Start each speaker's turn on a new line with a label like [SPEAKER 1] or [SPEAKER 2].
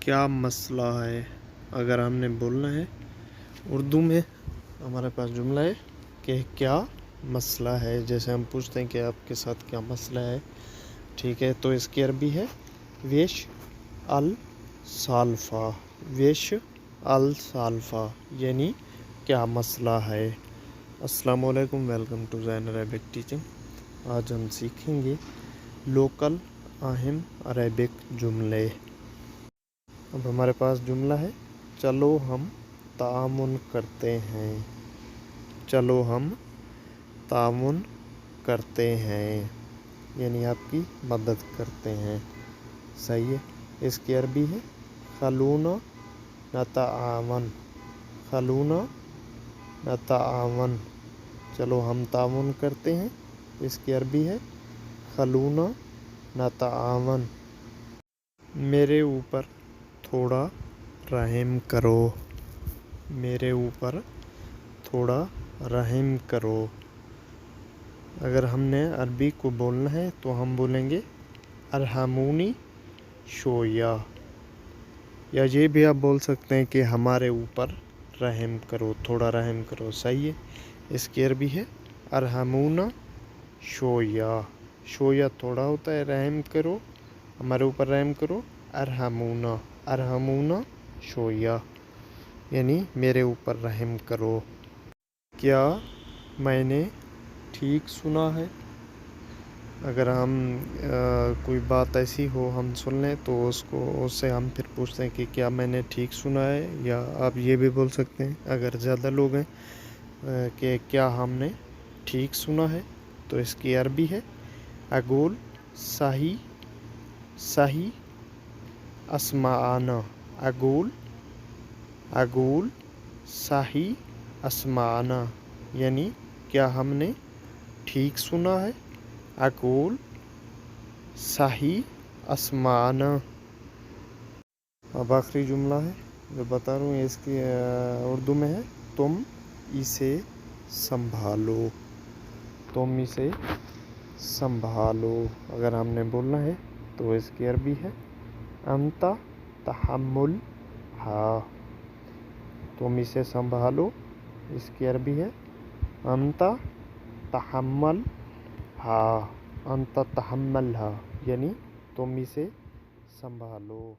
[SPEAKER 1] کیا مسئلہ ہے؟ اگر ہم نے بولنا ہے اردو میں، ہمارے پاس جملہ ہے کہ کیا مسئلہ ہے. جیسے ہم پوچھتے ہیں کہ آپ کے ساتھ کیا مسئلہ ہے، ٹھیک ہے، تو اس کی عربی ہے ویش السالفہ. ویش السالفہ یعنی کیا مسئلہ ہے. السلام علیکم، welcome to Zain Arabic teaching. آج ہم سیکھیں گے لوکل اہم عربک جملے. اب ہمارے پاس جملہ ہے چلو ہم تعاون کرتے ہیں. چلو ہم تعاون کرتے ہیں یعنی آپ کی مدد کرتے ہیں. صحیح ہے. اس کی عربی ہے خلونا نتعاون. خلونا نتعاون. چلو ہم تعاون کرتے ہیں. اس کی عربی ہے خلونا نتعاون. میرے اوپر تھوڑا رحم کرو. میرے اوپر تھوڑا رحم کرو. اگر ہم نے عربی کو بولنا ہے تو ہم بولیں گے ارحمونی شویا، یا یہ بھی آپ بول سکتے ہیں کہ ہمارے اوپر رحم کرو، تھوڑا رحم کرو. صحیح ہے. اس کی عربی ہے ارحمونا شویا. شویا تھوڑا ہوتا ہے، رحم کرو، ہمارے اوپر رحم کرو. ارحمونا، ارحمونا شویا یعنی میرے اوپر رحم کرو. کیا میں نے ٹھیک سنا ہے؟ اگر ہم کوئی بات ایسی ہو ہم سن لیں تو اس سے ہم پھر پوچھتے ہیں کہ کیا میں نے ٹھیک سنا ہے. یا آپ یہ بھی بول سکتے ہیں اگر زیادہ لوگ ہیں کہ کیا ہم نے ٹھیک سنا ہے، تو اس کی عربی ہے اقول صحیح صحیح اسمعنا. اقول صحیح اسمعنا یعنی کیا ہم نے ٹھیک سنا ہے. اقول صحیح اسمعنا. اب آخری جملہ ہے جو بتا رہا ہوں، اس کی اردو میں ہے تم اسے سنبھالو. تم اسے سنبھالو. اگر ہم نے بولنا ہے تو اس کی عربی ہے انت تحملھا. تم اسے سنبھالو. اس کی عربی ہے انت تحملھا. انت تحملھا یعنی تم اسے سنبھالو.